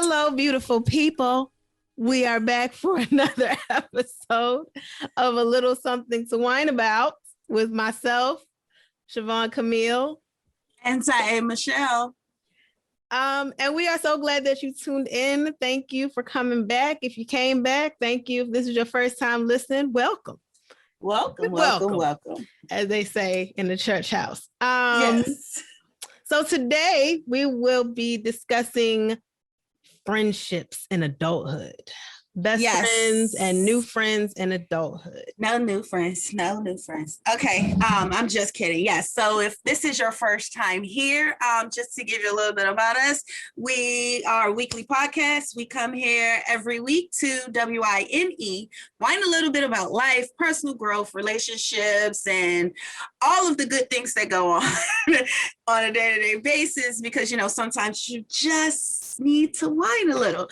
Hello, beautiful people. We are back for another episode of A Little Something to Whine About with myself, Siobhan Camille. And Ty Michelle. And we are so glad that you tuned in. Thank you for coming back. If you came back, thank you. If this is your first time listening, welcome. Welcome. As they say in the church house. Yes. So today we will be discussing friendships in adulthood. Best friends and new friends in adulthood. No new friends. Okay, I'm just kidding. Yes. So if this is your first time here, just to give you a little bit about us, we are a weekly podcast. We come here every week to whine a little bit about life, personal growth, relationships, and all of the good things that go on on a day-to-day basis, because sometimes you just need to whine a little.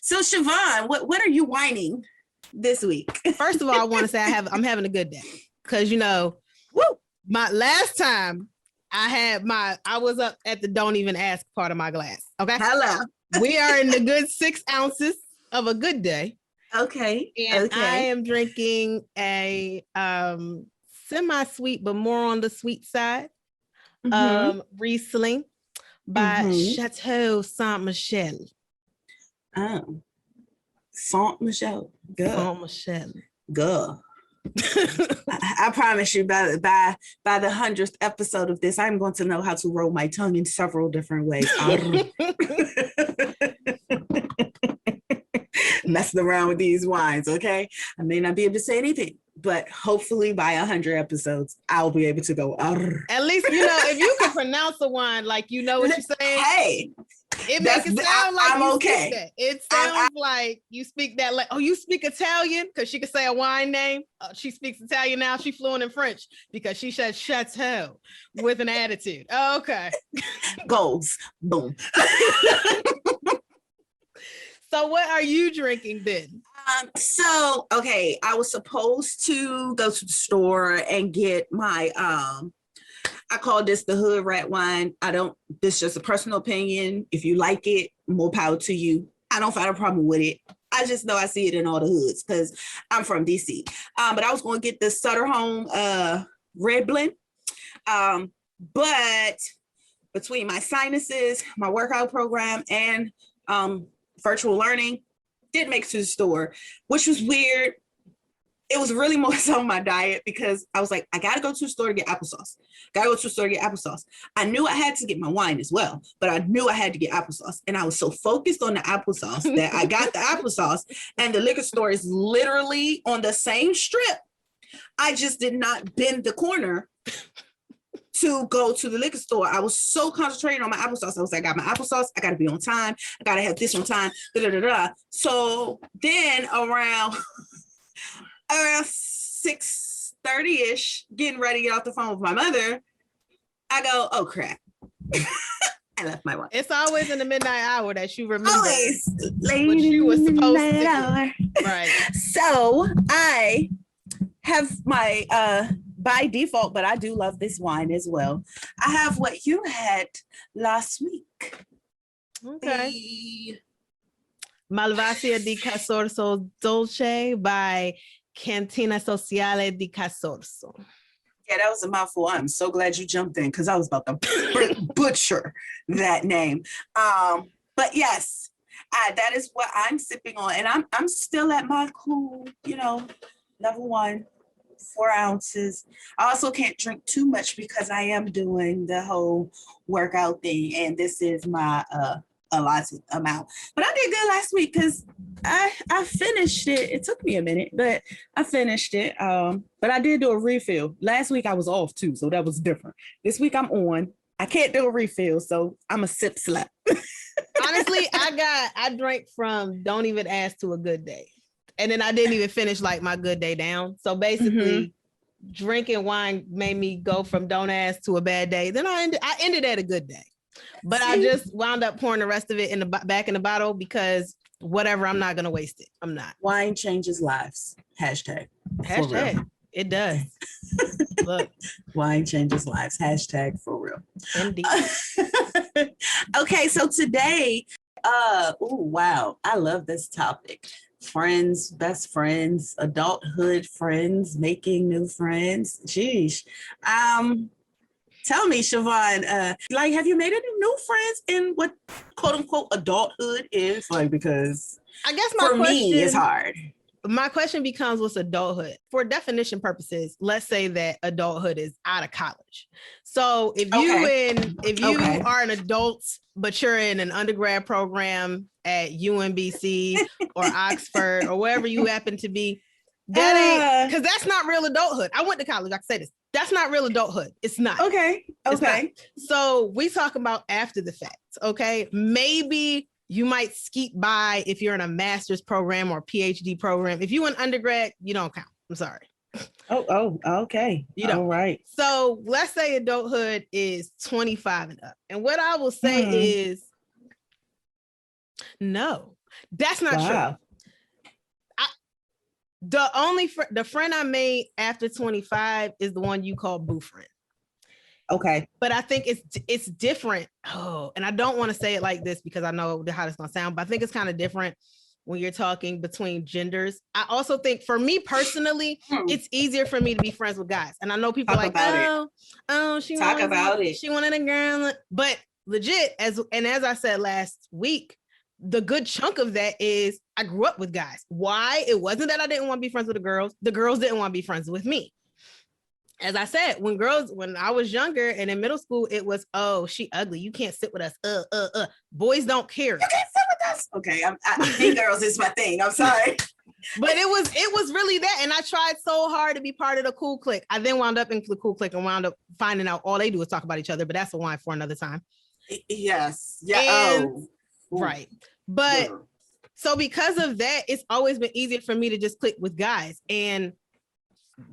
So Siobhan, what are you whining this week? First of all, I want to say I'm having a good day, because my last time I was up at the don't even ask part of my glass. Okay. Hello. We are in the good 6 ounces of a good day. Okay. And I am drinking a semi-sweet, but more on the sweet side. Riesling by Chateau Saint Michel. Oh, Saint Michel. Good. Saint Michel. Good. I promise you, by the 100th episode of this, I'm going to know how to roll my tongue in several different ways. Messing around with these wines, okay? I may not be able to say anything, but hopefully by 100 episodes, I'll be able to go. At least, if you can pronounce a wine like you know what you're saying. Hey, it makes it sound like I'm you okay. Speak that. It sounds like you speak that. Like, oh, you speak Italian, because she could say a wine name. She speaks Italian now. She's fluent in French because she said chateau with an attitude. Oh, okay. Goals. Boom. So what are you drinking then? I was supposed to go to the store and get my I call this the hood rat wine. This is just a personal opinion. If you like it, more power to you. I don't find a problem with it. I just know I see it in all the hoods because I'm from DC. But I was going to get the Sutter Home red blend. But between my sinuses, my workout program, and virtual learning, didn't make it to the store, which was weird. It was really more so my diet, because I was like, I gotta go to the store to get applesauce. I knew I had to get my wine as well, but I knew I had to get applesauce. And I was so focused on the applesauce that I got the applesauce, and the liquor store is literally on the same strip. I just did not bend the corner to go to the liquor store. I was so concentrated on my applesauce. I was like, I got my applesauce. I got to be on time. I got to have this on time. So then around 6:30-ish, getting ready to get off the phone with my mother, I go, oh crap. I left my wine. It's always in the midnight hour that you remember always what you were supposed to do. Hour. Right. So I have my by default, but I do love this wine as well. I have what you had last week. Okay. Malvasia di Casorso Dolce by Cantina Sociale di Casorso. Yeah, that was a mouthful. I'm so glad you jumped in, because I was about to butcher that name. But yes, that is what I'm sipping on, and I'm still at my cool, level 1. 4 ounces. I also can't drink too much because I am doing the whole workout thing, and this is my allotted amount. But I did good last week because I finished it. It took me a minute, but I finished it. But I did do a refill. Last week I was off too, so that was different. This week I'm on. I can't do a refill, so I'm a sip slap. Honestly, I drank from don't even ask to a good day. And then I didn't even finish like my good day down. So basically, drinking wine made me go from don't ask to a bad day. Then I ended at a good day. But I just wound up pouring the rest of it back in the bottle, because whatever, I'm not going to waste it. I'm not. Wine changes lives. Hashtag. It does. Look. Wine changes lives. Hashtag for real. Indeed. Okay, so today Wow. I love this topic. Friends, best friends, adulthood friends, making new friends. Jeez. Tell me, Siobhan, like, have you made any new friends in what quote unquote adulthood is? Like, because I guess for me, it's hard. My question becomes, what's adulthood? For definition purposes, let's say that adulthood is out of college. So if you are an adult, but you're in an undergrad program at UMBC or Oxford or wherever you happen to be, that ain't, because that's not real adulthood. I went to college. I can say this. That's not real adulthood. It's not. Okay. So we talk about after the fact. Okay. Maybe you might skeet by if you're in a master's program or PhD program. If you in undergrad, you don't count. I'm sorry. Okay. You don't. All right. So let's say adulthood is 25 and up. And what I will say is, no, that's not true. The friend I made after 25 is the one you call boo friend. Okay. But I think it's different. Oh, and I don't want to say it like this because I know how it's gonna sound, but I think it's kind of different when you're talking between genders. I also think for me personally, it's easier for me to be friends with guys. And I know people she wanted a girl, but legit, as I said last week, the good chunk of that is I grew up with guys. Why? It wasn't that I didn't want to be friends with the girls didn't want to be friends with me. As I said, when I was younger and in middle school, it was, oh, she ugly. You can't sit with us. Boys don't care. You can't sit with us. Okay, I think girls is my thing. I'm sorry. But it was really that. And I tried so hard to be part of the cool clique. I then wound up in the cool clique and wound up finding out all they do is talk about each other. But that's a wine for another time. Yes. Yeah. Right. But so because of that, it's always been easier for me to just click with guys. And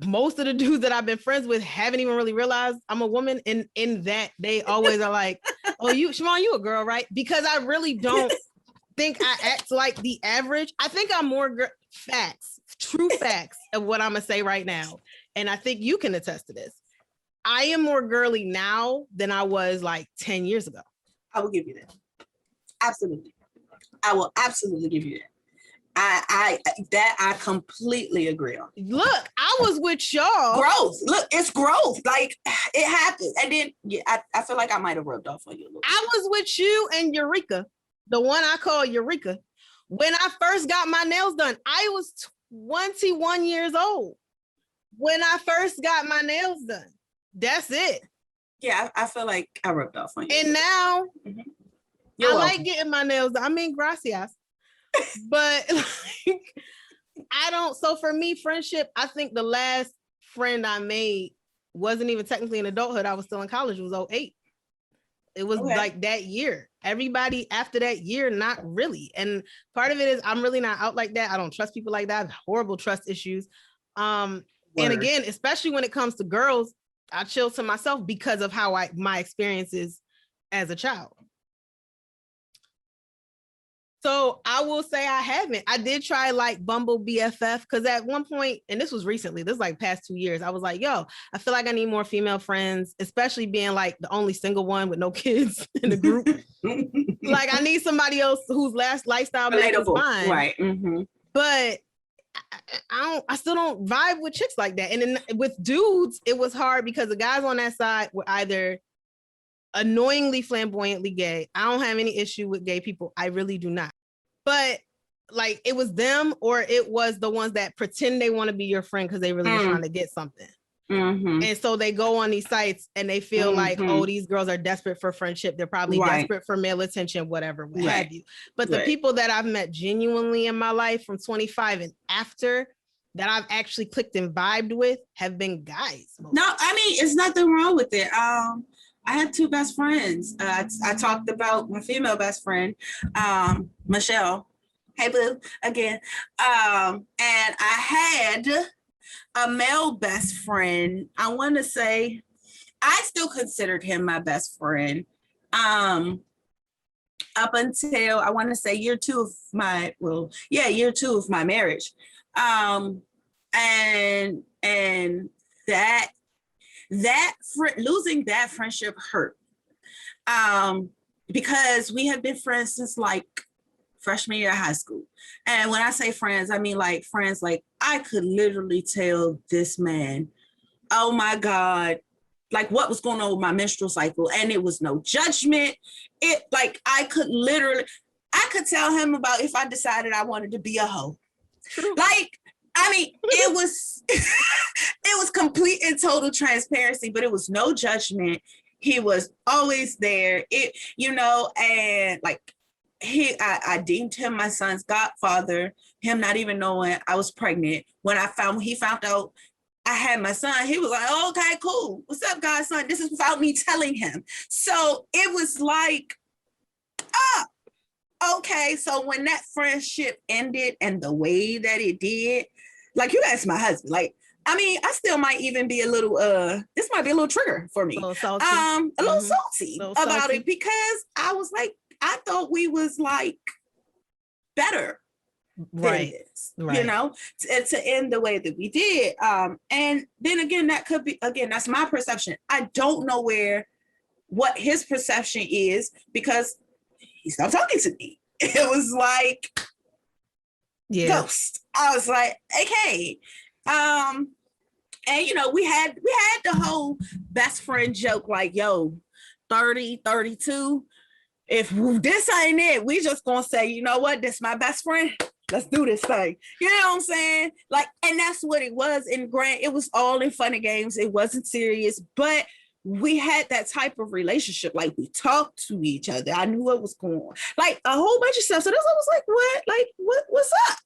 most of the dudes that I've been friends with haven't even really realized I'm a woman. And in that they always are like, oh, Siobhan, you a girl, right? Because I really don't think I act like the average. I think I'm more true facts of what I'm gonna say right now. And I think you can attest to this. I am more girly now than I was like 10 years ago. I will give you that. Absolutely. I will absolutely give you that. I completely agree on. Look, I was with y'all. Growth. Look, it's growth. Like, it happened. And then I feel like I might have rubbed off on you a little bit. I was with you and Eureka, the one I call Eureka. When I first got my nails done, I was 21 years old. When I first got my nails done. That's it. Yeah, I feel like I rubbed off on you. And now I like getting my nails done. I mean, gracias. But like, I don't. So for me, friendship, I think the last friend I made wasn't even technically in adulthood. I was still in college. It was 2008. It was like that year. Everybody after that year, not really. And part of it is I'm really not out like that. I don't trust people like that. I have horrible trust issues. And again, especially when it comes to girls, I chill to myself because of how my experiences as a child. So I will say I haven't. I did try like Bumble BFF because at one point, and this was recently, this was like past 2 years, I was like, yo, I feel like I need more female friends, especially being like the only single one with no kids in the group. Like I need somebody else whose lifestyle matches mine. Right. Mm-hmm. But I still don't vibe with chicks like that. And then with dudes, it was hard because the guys on that side were either annoyingly flamboyantly gay. I don't have any issue with gay people. I really do not. But like it was them or it was the ones that pretend they want to be your friend because they really are trying to get something. Mm-hmm. And so they go on these sites and they feel like, oh, these girls are desperate for friendship. They're probably desperate for male attention, whatever, what have you. But the people that I've met genuinely in my life from 25 and after that I've actually clicked and vibed with have been guys. No, I mean, it's nothing wrong with it. I had two best friends. I talked about my female best friend, Michelle. Hey, boo, again. And I had a male best friend. I want to say I still considered him my best friend up until I want to say year two of my marriage. And that losing that friendship hurt because we have been friends since like freshman year of high school. And when I say friends, I mean like friends, like I could literally tell this man, oh my God, like what was going on with my menstrual cycle. And it was no judgment. It like I could tell him about if I decided I wanted to be a hoe. True. Like, I mean, it was it was complete and total transparency, but it was no judgment. He was always there. And like I deemed him my son's godfather, him not even knowing I was pregnant. When he found out I had my son, he was like, oh, okay, cool. What's up, godson? This is without me telling him. So it was like, okay. So when that friendship ended and the way that it did, like you asked my husband, like, I mean, I still might even be a little, this might be a little trigger for me. A little salty. Little salty about it, because I was like, I thought we was like better. Right. To end the way that we did. And then again, that could be, that's my perception. I don't know what his perception is, because he stopped talking to me. It was like ghost. I was like, okay. And we had the whole best friend joke, like, yo, 30, 32. If this ain't it, we just gonna say, you know what, this my best friend. Let's do this thing. You know what I'm saying? Like, and that's what it was. And Grant, it was all in fun and games. It wasn't serious, but we had that type of relationship. Like, we talked to each other. I knew what was going on. Like a whole bunch of stuff. So that's I was like, what? Like, what's up?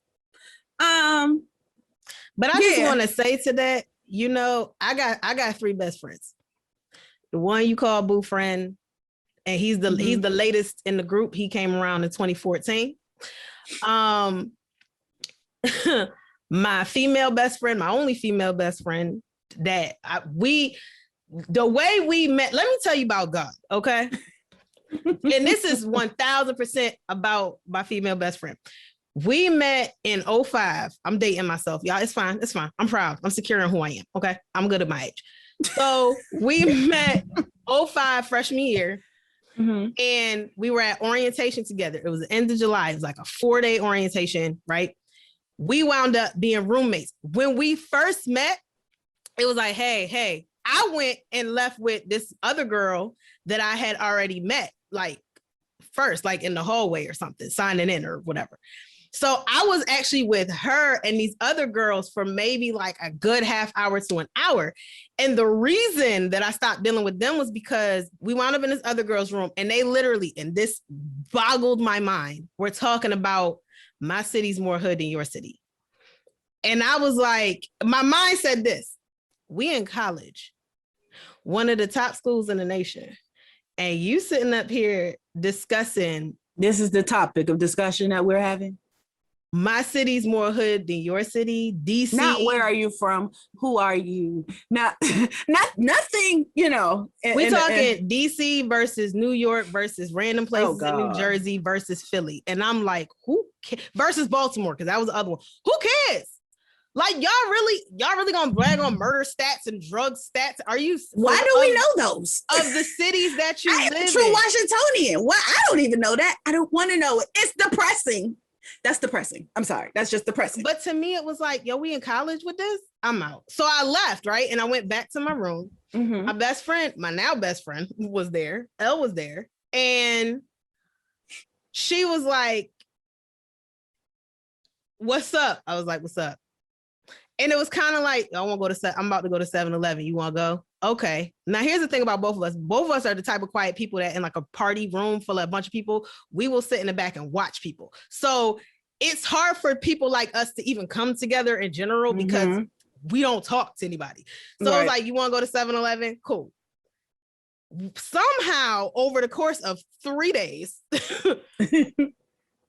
But I just want to say to that, I got 3 best friends. The one you call boo friend, and he's the latest in the group. He came around in 2014. My female best friend, my only female best friend, the way we met, let me tell you about God, okay? And this is 1000% about my female best friend. We met in 2005. I'm dating myself, y'all. It's fine. I'm proud. I'm secure in who I am. Okay. I'm good at my age. So we met 2005 freshman year. Mm-hmm. And we were at orientation together. It was the end of July. It was like a 4-day orientation, right? We wound up being roommates. When we first met, it was like, hey, I went and left with this other girl that I had already met, like first, like in the hallway or something, signing in or whatever. So I was actually with her and these other girls for maybe like a good half hour to an hour. And the reason that I stopped dealing with them was because we wound up in this other girl's room, and they literally, and this boggled my mind, we're talking about my city's more hood than your city. And I was like, my mind said this: we in college, one of the top schools in the nation, and you sitting up here discussing. This is the topic of discussion that we're having. My city's more hood than your city, DC. Not where are you from? Who are you? Not nothing, We're talking DC versus New York versus random places in New Jersey versus Philly. And I'm like, who cares? Versus Baltimore, because that was the other one. Who cares? Like, y'all really gonna brag on murder stats and drug stats? Are you? Why do we know those? Of the cities that you live in? True Washingtonian. Why? I don't even know that. I don't want to know it. It's depressing. That's depressing. I'm sorry. That's just depressing. But to me, it was like, yo, we in college with this? I'm out. So I left, right? And I went back to my room. Mm-hmm. My best friend, my now best friend was there. Elle was there. And she was like, what's up? I was like, what's up? And it was kind of like, I'm about to go to 7-Eleven. You want to go? Okay. Now, here's the thing about both of us. Both of us are the type of quiet people that in like a party room full of a bunch of people, we will sit in the back and watch people. So it's hard for people like us to even come together in general because we don't talk to anybody. So it's like, you want to go to 7-Eleven? Cool. Somehow over the course of 3 days,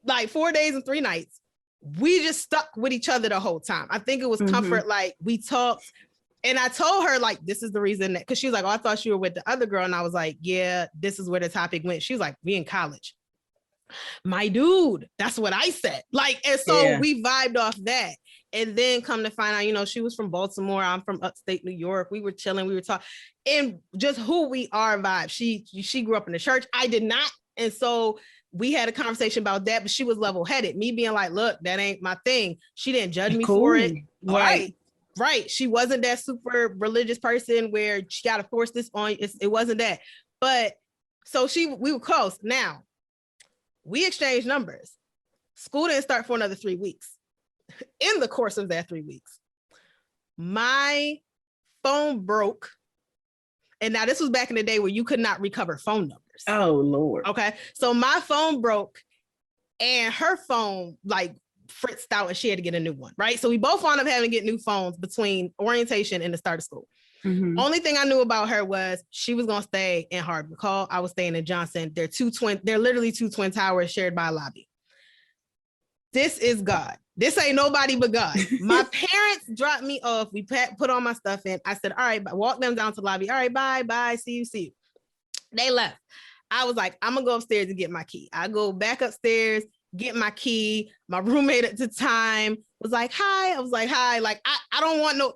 like 4 days and 3 nights, we just stuck with each other the whole time. I think it was comfort. Like, we talked. And I told her, like, this is the reason that, because she was like, oh, I thought you were with the other girl. And I was like, yeah, this is where the topic went. She was like, we in college. My dude, that's what I said. Like, and so we vibed off that. And then come to find out, she was from Baltimore. I'm from upstate New York. We were chilling. We were talking. And just who we are vibe. She grew up in the church. I did not. And so we had a conversation about that, but she was level-headed. Me being like, look, that ain't my thing. She didn't judge me for it. Right. She wasn't that super religious person where she got to force this on. It wasn't that. But so we were close. Now, we exchanged numbers. School didn't start for another 3 weeks. In the course of that 3 weeks, my phone broke. And now this was back in the day where you could not recover phone numbers. Oh, Lord. Okay. So my phone broke and her phone like fritzed out and she had to get a new one. Right. So we both wound up having to get new phones between orientation and the start of school. Mm-hmm. Only thing I knew about her was she was going to stay in Hardwick Hall. I was staying in Johnson. They're literally two twin towers shared by a lobby. This is God. This ain't nobody but God. My parents dropped me off. We put all my stuff in. I said, all right, walk them down to the lobby. All right, bye. See you. They left. I was like, I'm going to go upstairs and get my key. I go back upstairs, get my key. My roommate at the time was like, hi. I was like, hi. Like, I don't want no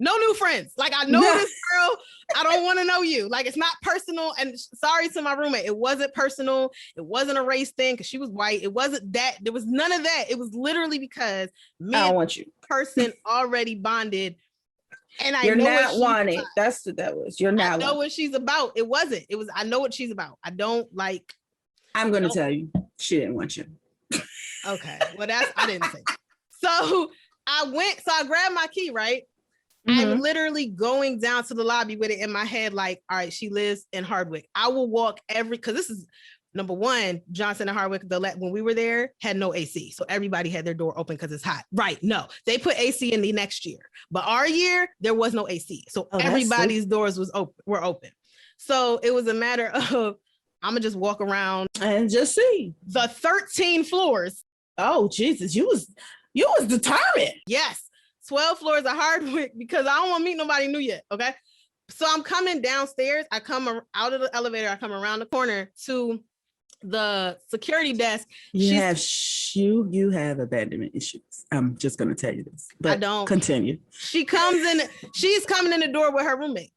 new friends. Like, I know this girl. I don't want to know you. Like, it's not personal. And sorry to my roommate. It wasn't personal. It wasn't a race thing because she was white. It wasn't that. There was none of that. It was literally because me I don't want you. Person already bonded. And You're not wanted. That's what that was. You're not. I know what she's about. It wasn't. It was. I know what she's about. I don't like. I'm going to tell you, she didn't want you. Okay. Well, I didn't say. So I grabbed my key, right? Mm-hmm. I'm literally going down to the lobby with it in my head, like, all right, she lives in Hardwick. I will walk because this is number one, Johnson and Hardwick, when we were there, had no AC. So everybody had their door open because it's hot. Right. No, they put AC in the next year. But our year, there was no AC. So everybody's doors were open. So it was a matter of, I'm going to just walk around and just see the 13 floors. Oh, Jesus. You was determined. Yes. 12 floors of Hardwick because I don't want to meet nobody new yet. Okay. So I'm coming downstairs. I come out of the elevator. I come around the corner to the security desk. You have abandonment issues. I'm just going to tell you this. But I don't. Continue. She's coming in the door with her roommate.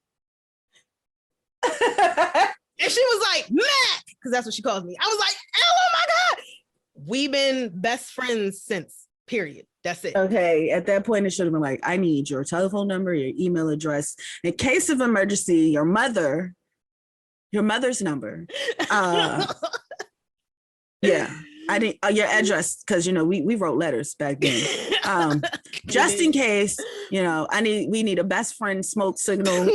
And she was like, Mac, because that's what she calls me. I was like, oh my God. We've been best friends since, period. That's it. Okay. At that point, it should have been like, I need your telephone number, your email address. In case of emergency, your mother's number. Yeah. I didn't your address, because we wrote letters back then. Just in case, we need a best friend smoke signal.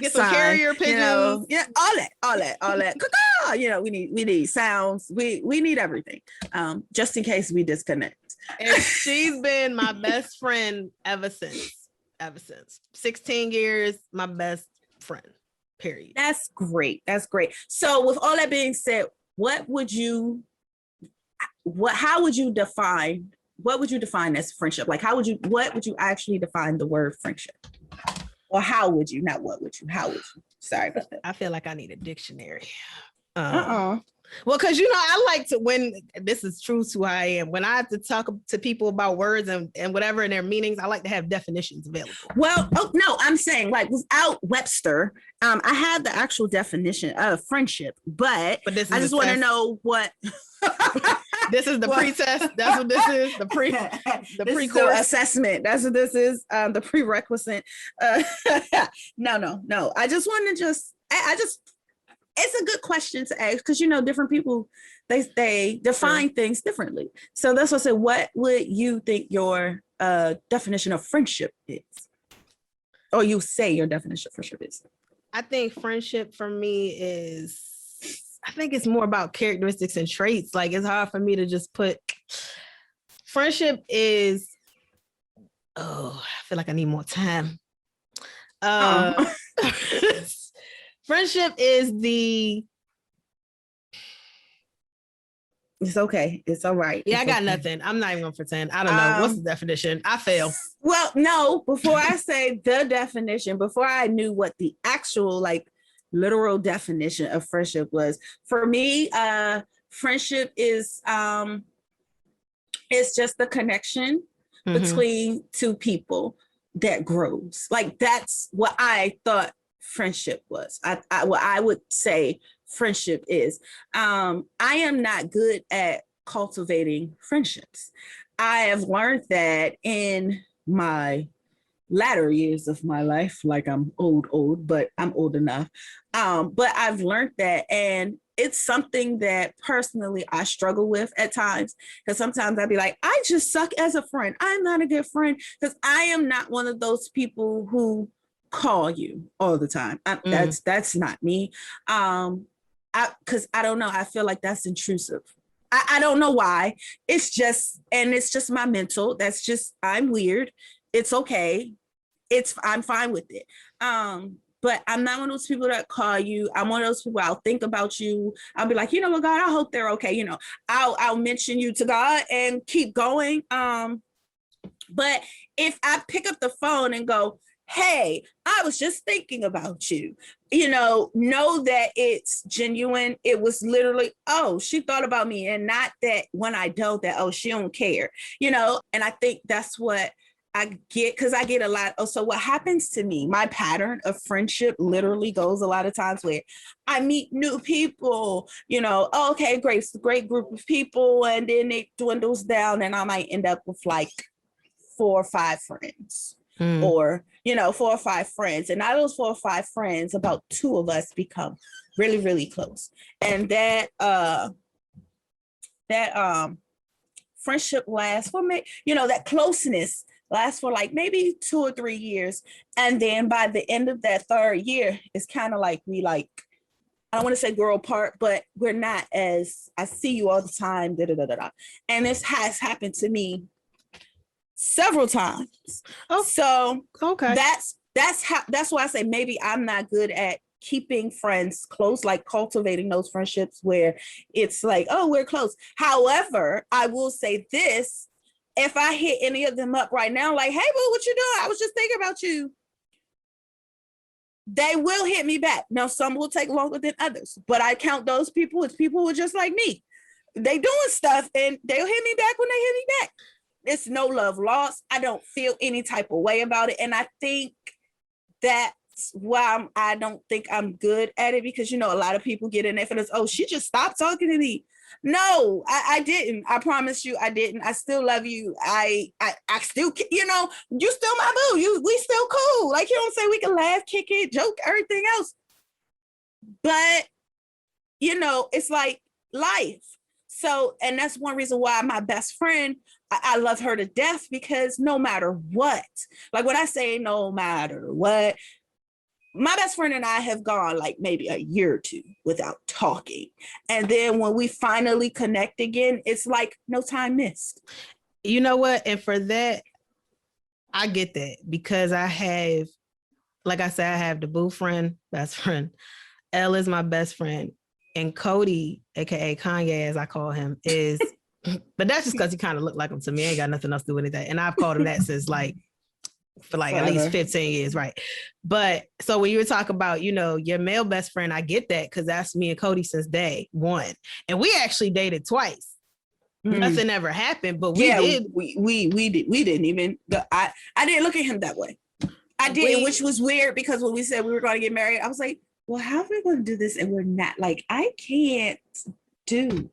Get some carrier pigeons. All that. We need sounds. We need everything. Just in case we disconnect. And she's been my best friend ever since. 16 years, my best friend. Period. That's great. So with all that being said, what would you define as friendship? Like, what would you actually define the word friendship? Or how would you? How would you? Sorry about that. I feel like I need a dictionary. Well, because I like to, when this is true to who I am, when I have to talk to people about words and whatever and their meanings, I like to have definitions available. Well, no, I'm saying like without Webster, I have the actual definition of friendship, but I just want to know what. This is the pre-test. That's what this is. The pre-course assessment. That's what this is. The prerequisite. No. I just want to it's a good question to ask because different people they define things differently. So that's what I said. What would you think your definition of friendship is? Or you say your definition of friendship is? I think friendship for me I think it's more about characteristics and traits. Like, it's hard for me to just put friendship is, I feel like I need more time. Friendship is it's okay. It's all right. Yeah, I got nothing. I'm not even gonna pretend. I don't know. What's the definition? I fail. Well, no, before I say the definition, before I knew what the actual literal definition of friendship was, for me, friendship is it's just the connection between two people that grows. Like, that's what I thought friendship was. What I would say friendship is. I am not good at cultivating friendships. I have learned that in my latter years of my life, like I'm old, but I'm old enough. But I've learned that, and it's something that personally I struggle with at times, because sometimes I'd be like, I just suck as a friend. I'm not a good friend, because I am not one of those people who call you all the time. That's not me. Because I don't know, I feel like that's intrusive. I don't know why. It's just my mental. That's just, I'm weird. It's okay. I'm fine with it. But I'm not one of those people that call you. I'm one of those people, I'll think about you. I'll be like, you know what, God, I hope they're okay. You know, I'll mention you to God and keep going. But if I pick up the phone and go, hey, I was just thinking about you, know that it's genuine. It was literally, oh, she thought about me, and not that when I don't, that, oh, she don't care, and I think that's what I get, because I get a lot. Oh, so what happens to me, my pattern of friendship literally goes a lot of times where I meet new people, oh, okay, great group of people, and then it dwindles down, and I might end up with like 4 or 5 friends. Or 4 or 5 friends, and out of those 4 or 5 friends, about 2 of us become really, really close, and that friendship lasts for me, that closeness lasts for like maybe 2 or 3 years, and then by the end of that 3rd year, it's kind of like we I don't want to say grow apart, but we're not as, I see you all the time, and this has happened to me several times. Oh, so okay, that's why I say maybe I'm not good at keeping friends close, like cultivating those friendships where it's like, oh, we're close. However, I will say this: if I hit any of them up right now, like, hey, boo, what you doing? I was just thinking about you. They will hit me back. Now, some will take longer than others, but I count those people as people who are just like me. They doing stuff, and they'll hit me back when they hit me back. It's no love lost. I don't feel any type of way about it. And I think that's why I don't think I'm good at it, because, a lot of people get in there for this, oh, she just stopped talking to me. No, I didn't. I promise you I didn't. I still love you. I still, you still my boo. We still cool. Like, say we can laugh, kick it, joke, everything else. But, it's like life. So, and that's one reason why my best friend, I love her to death, because no matter what, like when I say no matter what, my best friend and I have gone like maybe a year or 2 without talking. And then when we finally connect again, it's like no time missed. You know what? And for that, I get that, because I have, like I said, I have the boo friend, best friend. Elle is my best friend. And Cody, aka Kanye, as I call him, is, but that's just because he kind of looked like him to me. I ain't got nothing else to do with anything. And I've called him that since for at least 15 years, right? But so when you were talking about, your male best friend, I get that, because that's me and Cody since day one. And we actually dated twice. Nothing ever happened, but we did. We didn't even, I didn't look at him that way. I didn't, which was weird, because when we said we were going to get married, I was like, well, how are we going to do this? And we're not, like, I can't do,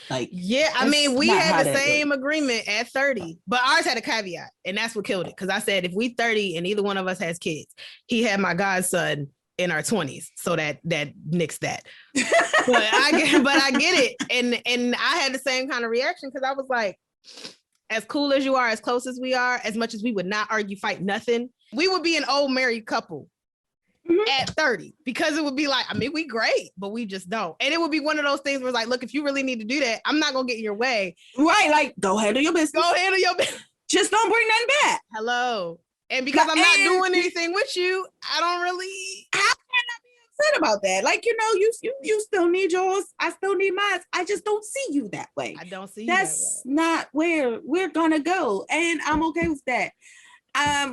like, yeah, I mean, we had the same agreement at 30, but ours had a caveat, and that's what killed it. Because I said, if we 30 and either one of us has kids, he had my godson in our 20s, so that nixed that. but I get it, and I had the same kind of reaction, because I was like, as cool as you are, as close as we are, as much as we would not argue, fight, nothing, we would be an old married couple at 30, because it would be like, I mean, we great, but we just don't. And it would be one of those things where it's like, look, if you really need to do that, I'm not gonna get in your way. Right, like, go handle your business. Go handle your business. Just don't bring nothing back. Hello. And because I'm not doing anything with you, I don't really. How can I be upset about that? Like, you still need yours. I still need mine. I just don't see you that way. I don't see you That's not where we're gonna go. And I'm okay with that.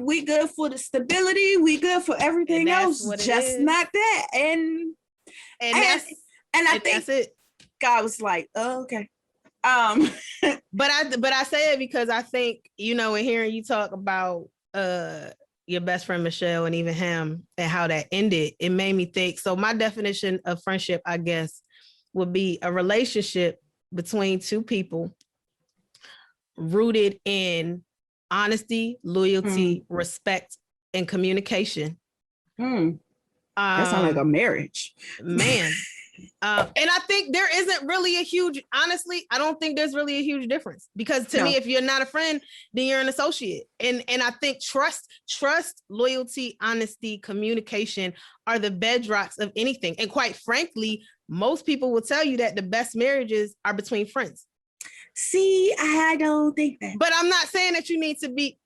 We good for the stability, we good for everything else, just not that. And I think that's it. God was like, oh, okay. But I say it because I think, and hearing you talk about your best friend Michelle and even him and how that ended, it made me think. So my definition of friendship, I guess, would be a relationship between two people rooted in honesty, loyalty, respect, and communication. That sounds like a marriage. Man. And I think there isn't really a huge, honestly, I don't think there's really a huge difference, because to me, if you're not a friend, then you're an associate. And I think trust, loyalty, honesty, communication are the bedrocks of anything. And quite frankly, most people will tell you that the best marriages are between friends. See, I don't think that. But I'm not saying that you need to be,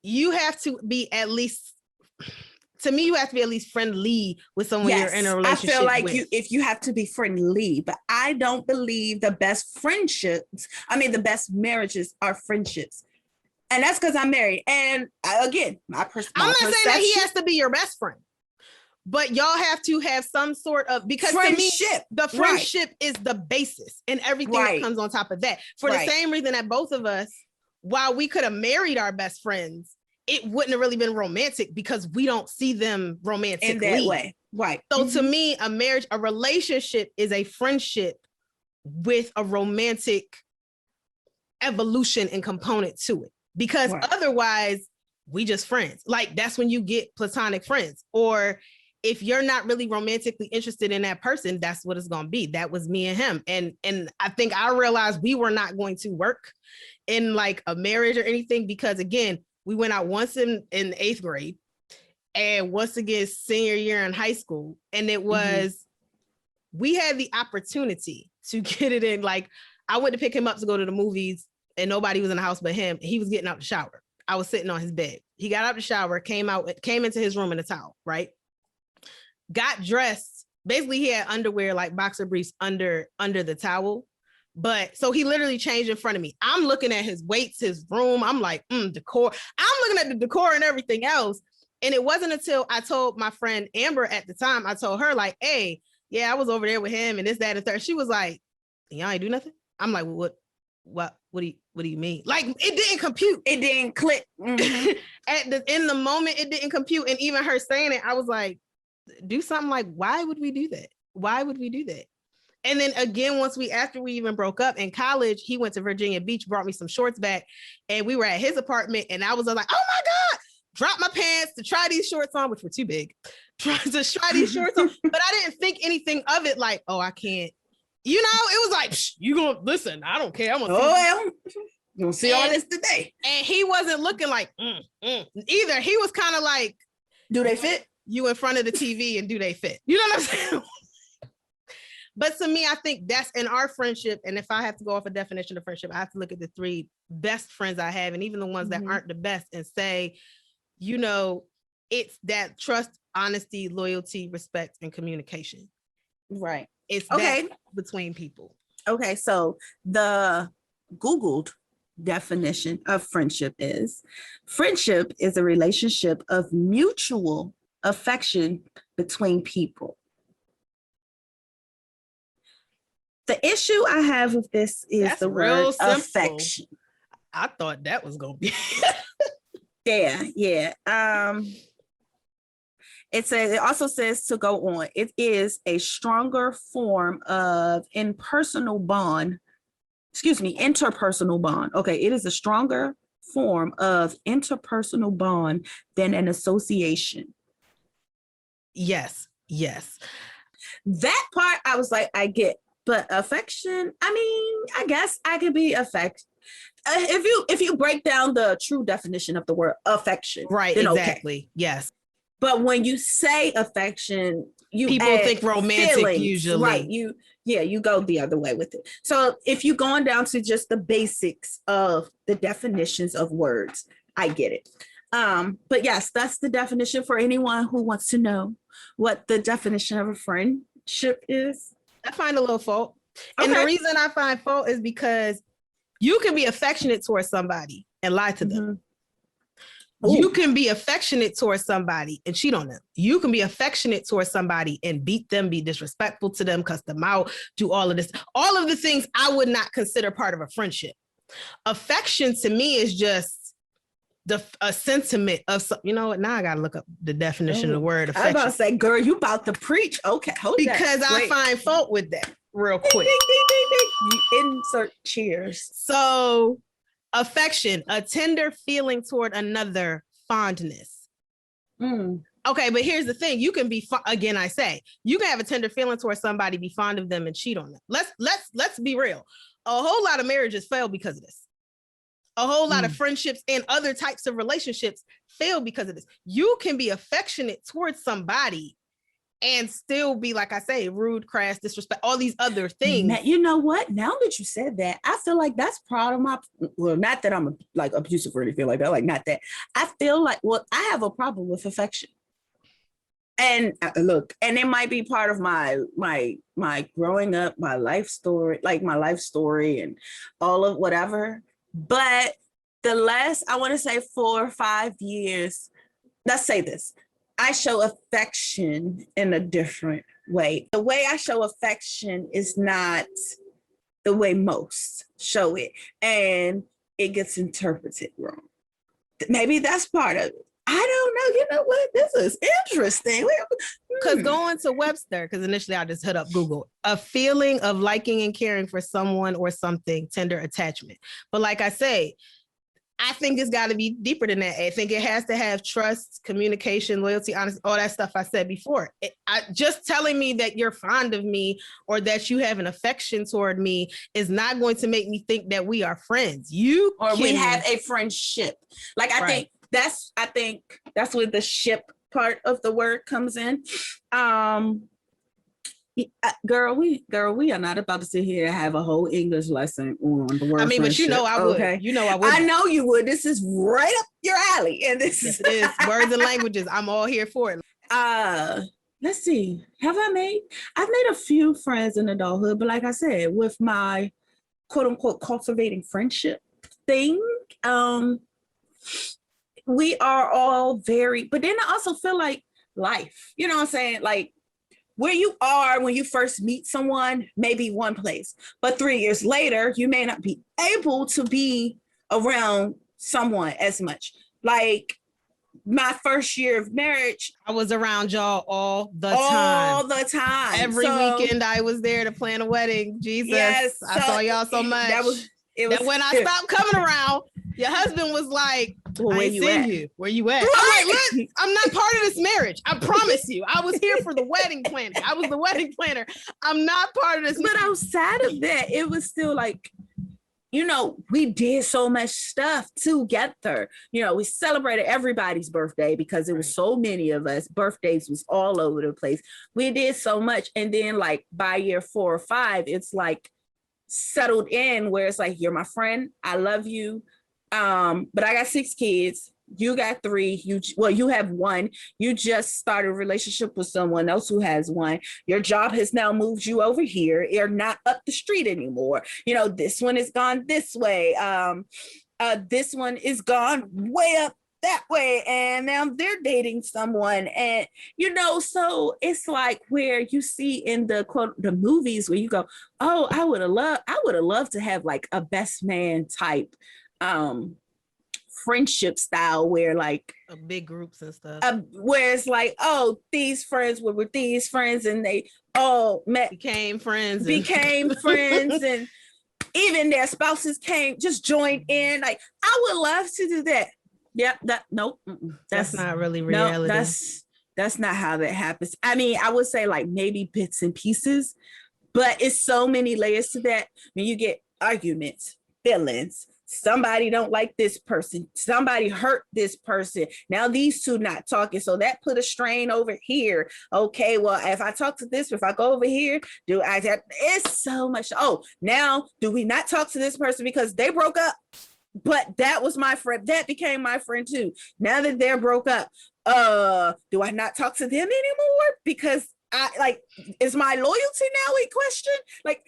you have to be at least, to me, you have to be at least friendly with someone you're in a relationship I feel like with. if you have to be friendly, but I don't believe the best marriages are friendships. And that's because I'm married. And again, I'm not saying that he has to be your best friend, but y'all have to have some sort of, because to me, the friendship is the basis, and everything that comes on top of that. For the same reason that both of us, while we could have married our best friends, it wouldn't have really been romantic because we don't see them romantically in that way. Right. So to me, a relationship is a friendship with a romantic evolution and component to it. Because otherwise, we just friends. Like, that's when you get platonic friends. Or if you're not really romantically interested in that person, that's what it's going to be. That was me and him. And I think I realized we were not going to work in like a marriage or anything, because again, we went out once in 8th grade and once again senior year in high school. And it was, we had the opportunity to get it in. Like, I went to pick him up to go to the movies and nobody was in the house but him. He was getting out the shower. I was sitting on his bed. He got out the shower, came into his room in a towel, right? Got dressed. Basically, he had underwear, like boxer briefs under the towel. But so he literally changed in front of me. I'm looking at his weights, his room. I'm like, decor. I'm looking at the decor and everything else. And it wasn't until I told my friend Amber at the time, I told her like, hey, yeah, I was over there with him and this, that, and third. She was like, y'all ain't do nothing? I'm like, well, what do you mean? Like, it didn't compute. It didn't click. In the moment, it didn't compute. And even her saying it, I was like, do something. Like, why would we do that? Why would we do that? And then again, after we even broke up in college, he went to Virginia Beach, brought me some shorts back, and we were at his apartment, and I was like, oh my God, dropped my pants to try these shorts on, which were too big, trying to try these shorts on. But I didn't think anything of it like, oh, I can't. You know, it was like, you gonna listen, I don't care. I'm gonna you're gonna see all this today. And he wasn't looking like either. He was kind of like, do they fit? You in front of the TV and do they fit? You know what I'm saying? But to me, I think that's in our friendship. And if I have to go off a definition of friendship, I have to look at the 3 best friends I have, and even the ones that aren't the best, and say, you know, it's that trust, honesty, loyalty, respect, and communication. Right. It's that between people. Okay. So the Googled definition of friendship is a relationship of mutual affection between people. The issue I have with this is that's the word affection. I thought that was gonna be yeah. It also says to go on. It is a stronger form of interpersonal bond. Okay, it is a stronger form of interpersonal bond than an association. Yes. That part I was like, I get. But affection, I mean, I guess I could be affected. If you break down the true definition of the word affection, right? Then exactly. Okay. Yes. But when you say affection, people think romantic feelings, usually, right? You go the other way with it. So if you're going down to just the basics of the definitions of words, I get it. But yes, that's the definition for anyone who wants to know what the definition of a friendship is. I find a little fault. And the reason I find fault is because you can be affectionate towards somebody and lie to them. You can be affectionate towards somebody and cheat on them. You can be affectionate towards somebody and beat them, be disrespectful to them, cuss them out, do all of this. All of the things I would not consider part of a friendship. Affection to me is just a sentiment of you know what? Now I gotta look up the definition of the word affection. I'm about to say, girl, you about to preach. Okay, hold because I find fault with that real quick. You insert cheers. So affection, a tender feeling toward another, fondness. Okay, but here's the thing: you can be again. I say you can have a tender feeling towards somebody, be fond of them, and cheat on them. Let's be real. A whole lot of marriages fail because of this. A whole lot of friendships and other types of relationships fail because of this. You can be affectionate towards somebody and still be, like I say, rude, crass, disrespect, all these other things. You know what? Now that you said that, I feel like that's part of my, well, not that I'm like abusive or anything like that, like not that. I feel like, well, I have a problem with affection. And look, and it might be part of my growing up, my life story and all of whatever. But the last, I want to say 4 or 5 years, let's say this, I show affection in a different way. The way I show affection is not the way most show it, and it gets interpreted wrong. Maybe that's part of it. I don't know. You know what? This is interesting. Because going to Webster, because initially I just hit up Google, a feeling of liking and caring for someone or something, tender attachment. But like I say, I think it's got to be deeper than that. I think it has to have trust, communication, loyalty, honesty, all that stuff I said before. Just telling me that you're fond of me or that you have an affection toward me is not going to make me think that we are friends. We have a friendship. Like I think that's where the ship part of the word comes in. Girl, we are not about to sit here and have a whole English lesson on the word. I mean, friendship. But you know I would. Okay? You know I would. I know you would. This is right up your alley, and this is words and languages. I'm all here for it. Let's see. I've made a few friends in adulthood, but like I said, with my quote unquote cultivating friendship thing, we are all very, but then I also feel like life, you know what I'm saying? Like where you are when you first meet someone may be one place, but 3 years later, you may not be able to be around someone as much. Like my first year of marriage, I was around y'all all the time. Every weekend I was there to plan a wedding. Jesus, yes, I saw y'all so much. That when I stopped coming around, your husband was like, well, where you at? Where you at? Right. I'm like, look, I'm not part of this marriage. I promise you. I was here for the wedding planning. I was the wedding planner. I'm not part of this. But outside of that, it was still like, you know, we did so much stuff together. You know, we celebrated everybody's birthday because it was so many of us. Birthdays was all over the place. We did so much. And then like by year 4 or 5, it's like settled in where it's like, you're my friend. I love you. But I got 6 kids. You got 3. You have 1. You just started a relationship with someone else who has 1. Your job has now moved you over here. You're not up the street anymore. You know, this one is gone this way. This one is gone way up that way. And now they're dating someone. And, you know, so it's like where you see in the quote, the movies where you go, oh, I would have loved to have like a best man type friendship style where like big groups and stuff, where it's like, oh, these friends were with these friends and they all became friends and even their spouses just joined in. Like I would love to do that. That's not really reality. No, that's not how that happens. I mean, I would say like maybe bits and pieces, but it's so many layers to that. When you get arguments, feelings, somebody don't like this person, somebody hurt this person, now these two not talking, so that put a strain over here. Okay, well, if I talk to this, if I go over here, it's so much. Oh, now do we not talk to this person because they broke up, but that was my friend, that became my friend too. Now that they're broke up, do I not talk to them anymore because I like, is my loyalty now in question? Like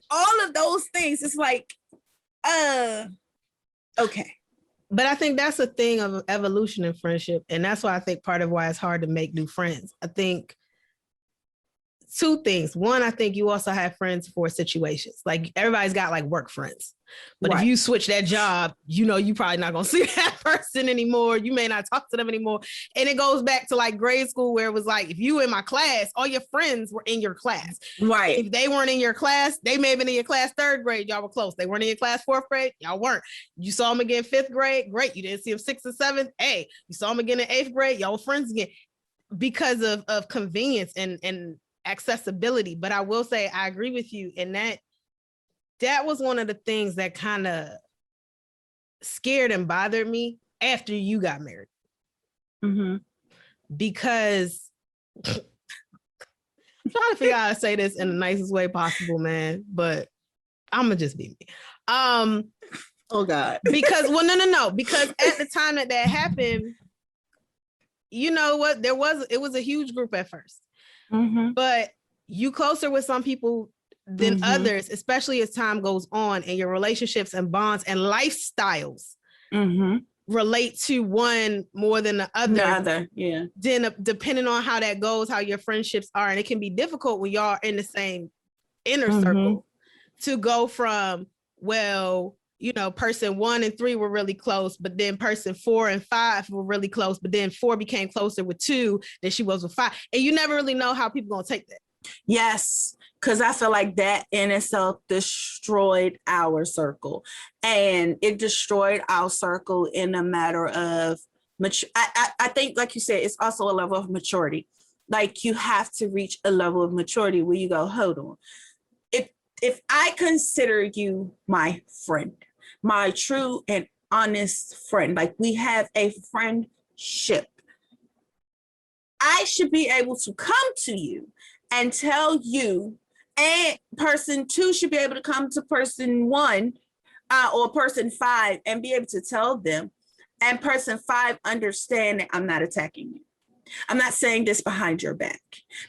all of those things, it's like okay. But I think that's a thing of evolution in friendship. And that's why I think part of why it's hard to make new friends. I think two things. One, I think you also have friends for situations. Like everybody's got like work friends. But if you switch that job, you know, you probably not going to see that person anymore. You may not talk to them anymore. And it goes back to like grade school where it was like, if you were in my class, all your friends were in your class. Right. If they weren't in your class, they may have been in your class 3rd grade. Y'all were close. They weren't in your class 4th grade. Y'all weren't. You saw them again 5th grade. Great. You didn't see them 6th or 7th. Hey, you saw them again in 8th grade. Y'all were friends again because of convenience and accessibility. But I will say, I agree with you in that was one of the things that kind of scared and bothered me after you got married. Mm-hmm. Because I'm trying to figure out how to say this in the nicest way possible, man, but I'm gonna just be me. Oh God. Because, well, no. Because at the time that happened, you know what, it was a huge group at first. Mm-hmm. But you closer with some people than others, especially as time goes on and your relationships and bonds and lifestyles relate to one more than the other. Yeah. Then depending on how that goes, how your friendships are, and it can be difficult when y'all are in the same inner circle to go from, well, you know, person 1 and 3 were really close, but then person 4 and 5 were really close, but then 4 became closer with 2 than she was with 5. And you never really know how people gonna take that. Yes. Because I feel like that in itself destroyed our circle. And it destroyed our circle in a matter of I think, like you said, it's also a level of maturity. Like you have to reach a level of maturity where you go, hold on. If I consider you my friend, my true and honest friend, like we have a friendship, I should be able to come to you and tell you, and person 2 should be able to come to person 1 or person 5 and be able to tell them, and person 5 understand that I'm not attacking you. I'm not saying this behind your back.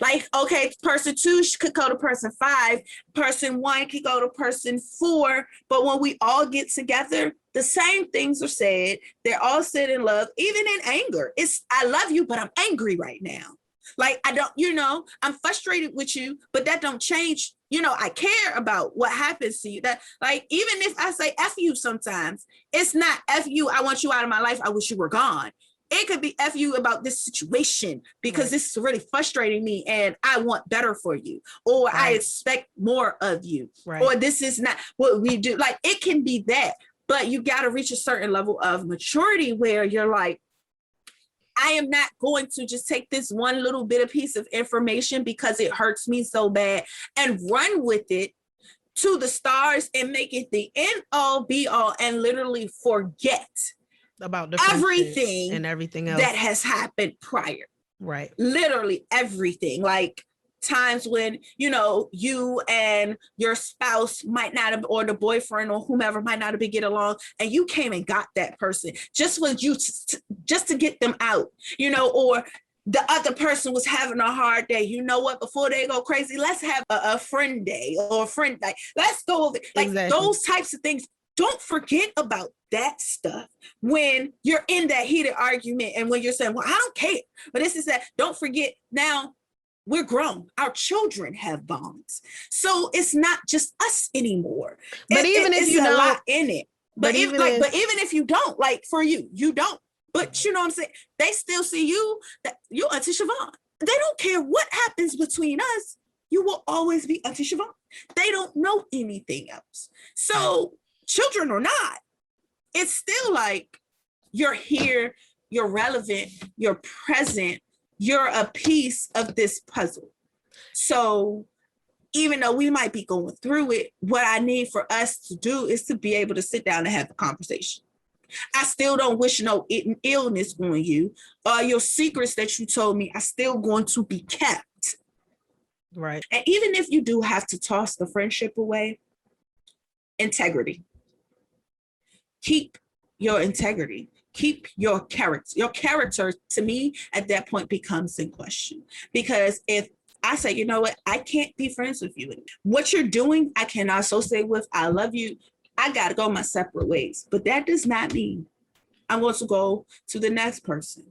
Like, okay, person 2 could go to person 5, person 1 could go to person 4, but when we all get together, the same things are said. They're all said in love, even in anger. It's, I love you, but I'm angry right now. Like, I don't, you know, I'm frustrated with you, but that don't change. You know, I care about what happens to you. That, like, even if I say F you sometimes, it's not F you, I want you out of my life, I wish you were gone. It could be F you about this situation because this is really frustrating me and I want better for you. Or I expect more of you. Or this is not what we do. Like, it can be that, but you got to reach a certain level of maturity where you're like, I am not going to just take this one little bit of piece of information because it hurts me so bad and run with it to the stars and make it the end all be all and literally forget about everything and everything else that has happened prior. Right. Literally everything. Like times when, you know, you and your spouse might not have, or the boyfriend or whomever might not have been getting along, and you came and got that person just when you just to get them out, you know, or the other person was having a hard day. You know what? Before they go crazy, let's have a friend day or a friend night. Let's go over like those types of things. Don't forget about that stuff when you're in that heated argument and when you're saying, well, I don't care. But this is that. Don't forget, now we're grown. Our children have bonds. So it's not just us anymore. But even if you don't, a lot in it. But even if you don't, like for you don't. But you know what I'm saying? They still see you, that you Auntie Siobhan. They don't care what happens between us. You will always be Auntie Siobhan. They don't know anything else. So children or not, it's still like you're here, you're relevant, you're present, you're a piece of this puzzle. So even though we might be going through it, what I need for us to do is to be able to sit down and have a conversation. I still don't wish no illness on you. Your secrets that you told me are still going to be kept. Right. And even if you do have to toss the friendship away, integrity. Keep your integrity. Keep your character. Your character, to me, at that point becomes in question. Because if I say, you know what, I can't be friends with you. What you're doing, I cannot associate with. I love you. I got to go my separate ways. But that does not mean I'm going to go to the next person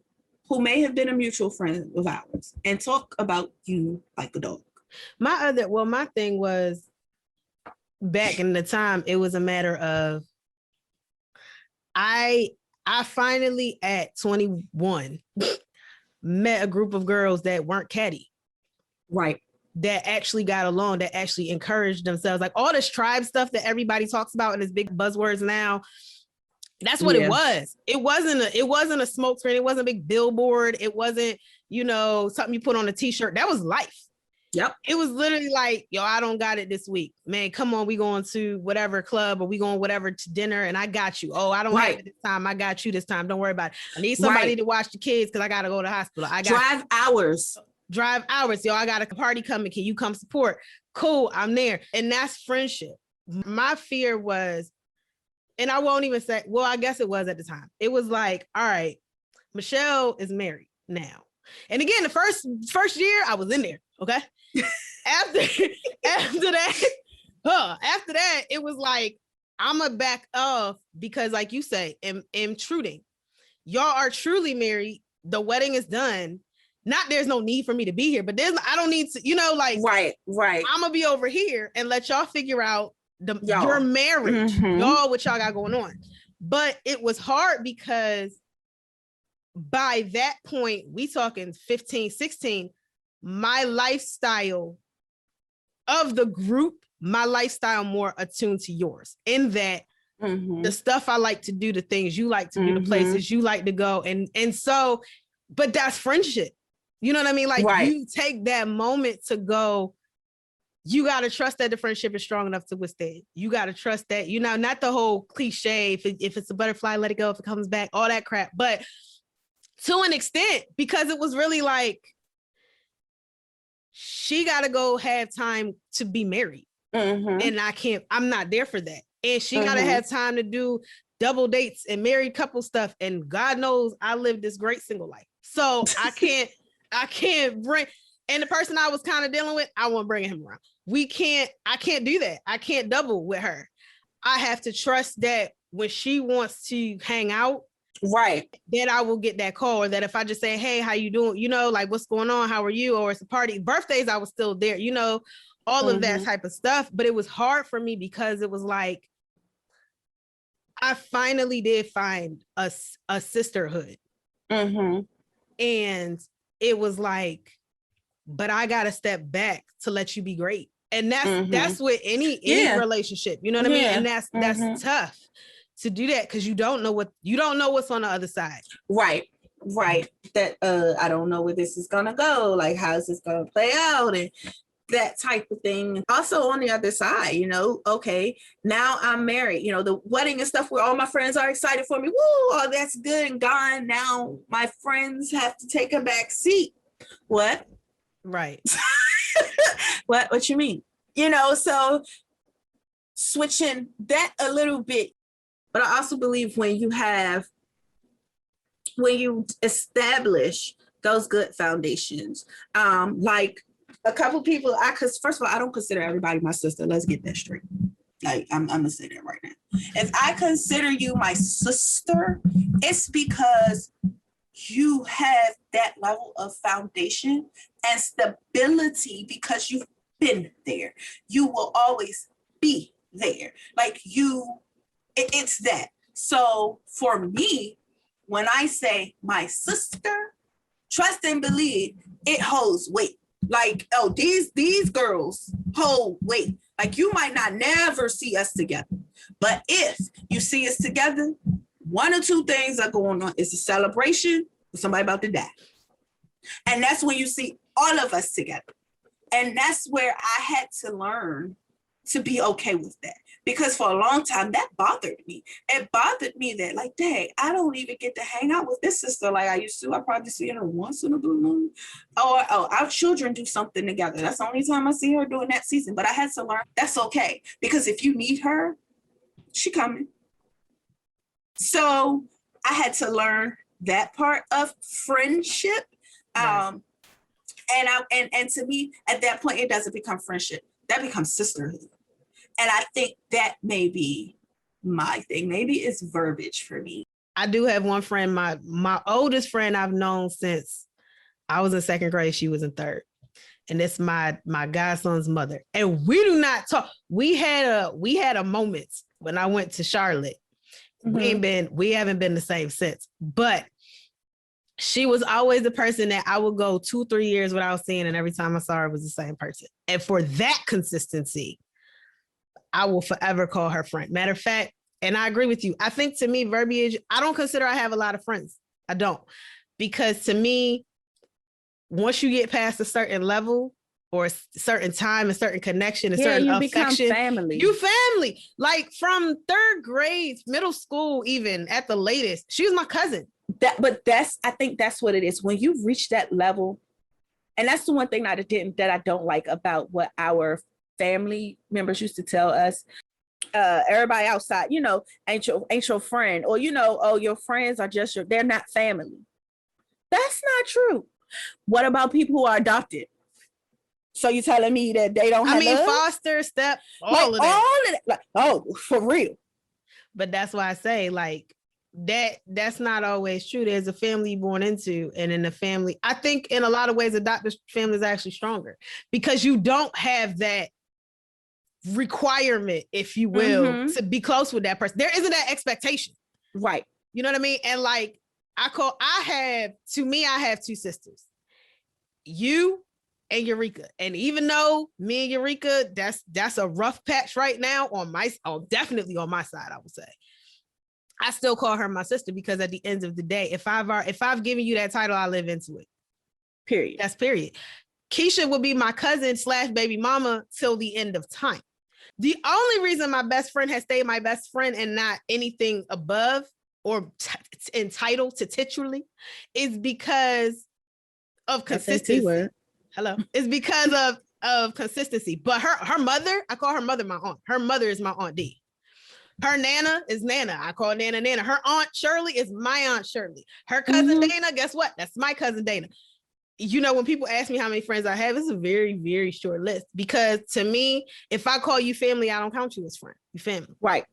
who may have been a mutual friend of ours and talk about you like a dog. My thing was back in the time, it was a matter of I finally at 21 met a group of girls that weren't catty. Right. That actually got along, that actually encouraged themselves. Like all this tribe stuff that everybody talks about and is big buzzwords now. That's what it was. It wasn't a smoke screen. It wasn't a big billboard. It wasn't, something you put on a t-shirt. That was life. Yep. It was literally like, yo, I don't got it this week. Man, come on, we going to whatever club or we going whatever to dinner and I got you. Oh, I don't have it this time. I got you this time. Don't worry about it. I need somebody to watch the kids because I got to go to the hospital. I got drive hours. Yo, I got a party coming. Can you come support? Cool, I'm there. And that's friendship. My fear was, and I won't even say, well, I guess it was at the time. It was like, all right, Michelle is married now. And again, the first year I was in there. Okay. after that, it was like, I'm a back off because like you say, intruding. Y'all are truly married. The wedding is done. Not there's no need for me to be here, but I don't need to, right. I'm gonna be over here and let y'all figure out your marriage, y'all, what y'all got going on. But it was hard because by that point, we talking 15, 16, my lifestyle of the group, my lifestyle more attuned to yours in that the stuff I like to do, the things you like to do, the places you like to go. And so, but that's friendship. You know what I mean? Like you take that moment to go, you got to trust that the friendship is strong enough to withstand. You got to trust that, not the whole cliche, if it's a butterfly, let it go. If it comes back, all that crap. But to an extent, because it was really like, she got to go have time to be married. And I'm not there for that. And she got to have time to do double dates and married couple stuff. And God knows I lived this great single life. So I can't bring, and the person I was kind of dealing with, I won't bring him around. I can't do that. I can't double with her. I have to trust that when she wants to hang out, then I will get that call. Or that if I just say, hey, how you doing? Like what's going on? How are you? Or it's a party. Birthdays, I was still there, all of that type of stuff. But it was hard for me because it was like, I finally did find a sisterhood. And it was like, but I got to step back to let you be great. And that's with any relationship, you know what I mean? And that's tough to do that because you don't know what's on the other side. Right. That I don't know where this is gonna go. Like, how's this gonna play out? And that type of thing. Also on the other side, okay, now I'm married, the wedding and stuff where all my friends are excited for me. Woo, oh, that's good and gone. Now my friends have to take a back seat. What? Right. What you mean? So switching that a little bit. But I also believe when you establish those good foundations, like a couple people, first of all, I don't consider everybody my sister. Let's get that straight. Like, I'm gonna say that right now. If I consider you my sister, it's because you have that level of foundation and stability because you've been there. You will always be there. Like it's that. So for me, when I say my sister, trust and believe, it holds weight. Like, oh, these girls hold weight. Like, you might not never see us together, but if you see us together, one or two things are going on. It's a celebration with somebody about to die. And that's when you see all of us together. And that's where I had to learn to be okay with that. Because for a long time, that bothered me. It bothered me that, like, dang, I don't even get to hang out with this sister like I used to. I probably see her once in a blue moon. Or, our children do something together. That's the only time I see her during that season. But I had to learn that's okay. Because if you need her, she coming. So I had to learn that part of friendship. Right. And to me, at that point, it doesn't become friendship. That becomes sisterhood. And I think that may be my thing. Maybe it's verbiage for me. I do have one friend, my oldest friend I've known since I was in second grade. She was in third. and it's my godson's mother. And we do not talk. We had a moment when I went to Charlotte. We haven't been the same since. But she was always the person that I would go 2-3 years without seeing, and every time I saw her, it was the same person. And for that consistency, I will forever call her friend. Matter of fact, and I agree with you. I think to me, verbiage, I don't consider I have a lot of friends. I don't. Because to me, once you get past a certain level or a certain time, a certain connection, a certain you affection, become family. You family. Like from 3rd grade, middle school, even at the latest, she was my cousin. I think that's what it is. When you reach that level, and that's the one thing that I don't like about what our family members used to tell us. Everybody outside, ain't your friend, or oh, your friends are just they're not family. That's not true. What about people who are adopted? So you telling me that they don't have love? Foster, step, all of that. Like, oh, for real. But that's why I say, like, that's not always true. There's a family you're born into, and in the family, I think in a lot of ways, adopted family is actually stronger because you don't have that requirement, if you will, to be close with that person. There isn't that expectation. Right. You know what I mean? And like, I have 2 sisters, you and Eureka. And even though me and Eureka, that's a rough patch right now definitely on my side, I would say. I still call her my sister because at the end of the day, if I've given you that title, I live into it. Period. That's period. Keisha will be my cousin / baby mama till the end of time. The only reason my best friend has stayed my best friend and not anything above or entitled to titularly is because of consistency. Hello. It's because of consistency. But her mother, I call her mother my aunt. Her mother is my Aunt D. Her Nana is Nana. I call Nana Nana. Her Aunt Shirley is my Aunt Shirley. Her cousin Dana, guess what? That's my cousin Dana. When people ask me how many friends I have, it's a very, very short list because to me, if I call you family, I don't count you as friend. You family. Right.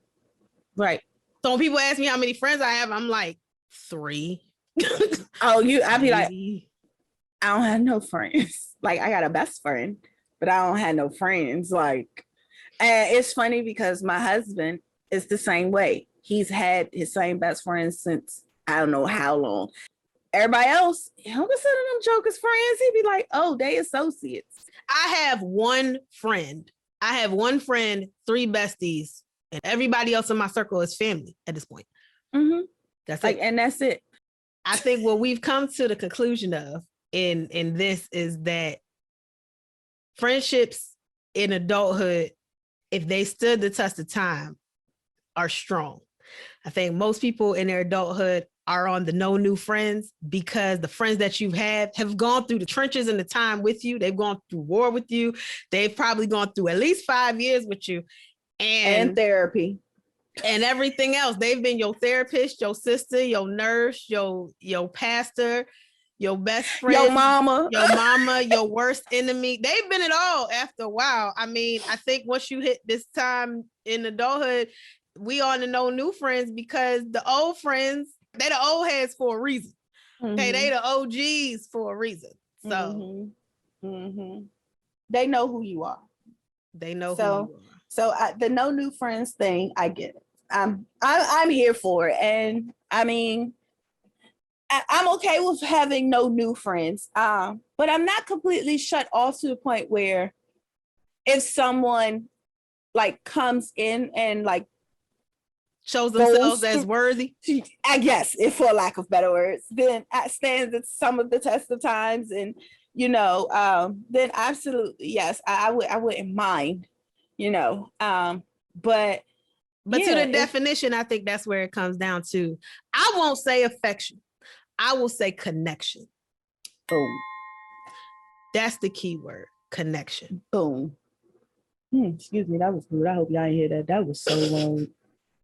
Right. So when people ask me how many friends I have, I'm like 3. I'd be like, I don't have no friends. Like, I got a best friend, but I don't have no friends. Like, and it's funny because my husband is the same way. He's had his same best friends since I don't know how long. Everybody else, he don't consider them jokers friends. He'd be like, oh, they associates. I have one friend. 3 besties, and everybody else in my circle is family at this point. That's like, and that's it. I think what we've come to the conclusion of in this is that friendships in adulthood, if they stood the test of time, are strong. I think most people in their adulthood are on the no new friends because the friends that you have gone through the trenches and the time with you. They've gone through war with you. They've probably gone through at least 5 years with you. And therapy. And everything else. They've been your therapist, your sister, your nurse, your pastor, your best friend, your mama, your worst enemy. They've been it all after a while. I mean, I think once you hit this time in adulthood, we on to know new friends because the old friends, they the old heads for a reason. Okay, they the OGs for a reason. So they know who you are. They know who you are. So the no new friends thing, I get it. I'm here for it, and I mean, I'm okay with having no new friends. But I'm not completely shut off to the point where if someone like comes in and like shows themselves as worthy, I guess, if for lack of better words, then stands at some of the test of times, and then absolutely yes, I wouldn't mind, but to the definition, I think that's where it comes down to. I won't say affection, I will say connection. Boom. That's the key word, connection. Boom. Excuse me, that was good. I hope y'all hear that. That was so long.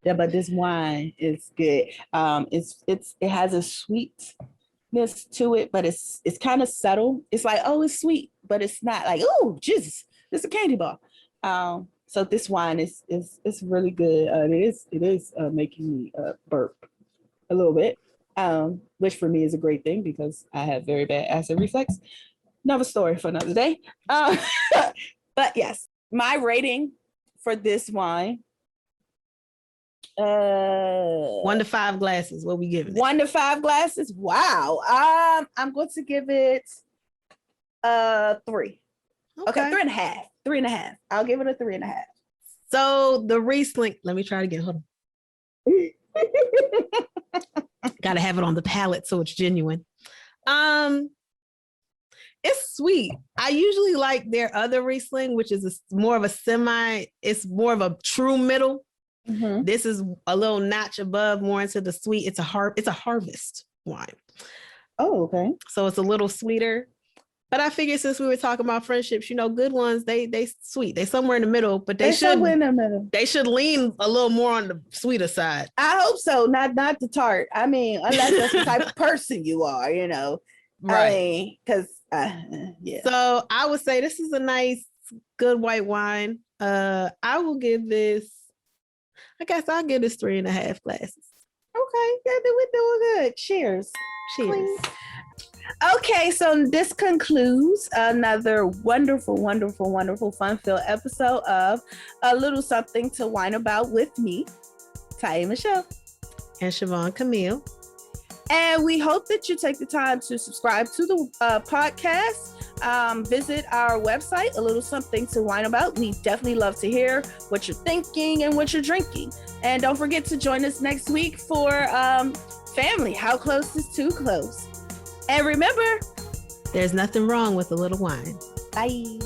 Yeah, but this wine is good. It has a sweetness to it, but it's kind of subtle. It's like, oh, it's sweet, but it's not like, oh, Jesus, it's a candy bar. So this wine is really good. It is making me burp a little bit, which for me is a great thing because I have very bad acid reflux. Another story for another day. But yes, my rating for this wine. 1 to 5 glasses. What we giving it? 1 to 5 glasses. Wow. I'm going to give it 3. Okay, 3.5. 3.5. I'll give it a 3.5. So the Riesling, let me try it again. Hold on. Gotta have it on the palate so it's genuine. It's sweet. I usually like their other Riesling, which is more of a it's more of a true middle. Mm-hmm. This is a little notch above, more into the sweet. It's a harvest wine. Oh, okay. So it's a little sweeter. But I figured since we were talking about friendships, good ones, they sweet. They somewhere in the middle, but they should lean a little more on the sweeter side. I hope so. Not the tart. I mean, unless that's the type of person you are, Right. Because yeah. So I would say this is a nice, good white wine. I will give this, I guess I'll give this 3.5 glasses. Okay, yeah, we're doing good. Cheers. Cheers. Okay, so this concludes another wonderful, wonderful, wonderful, fun-filled episode of A Little Something to Wine About with me, Taia Michelle. And Siobhan Camille. And we hope that you take the time to subscribe to the podcast. Visit our website, A Little Something to Wine About. We definitely love to hear what you're thinking and what you're drinking. And don't forget to join us next week for Family. How close is too close? And remember, there's nothing wrong with a little wine. Bye.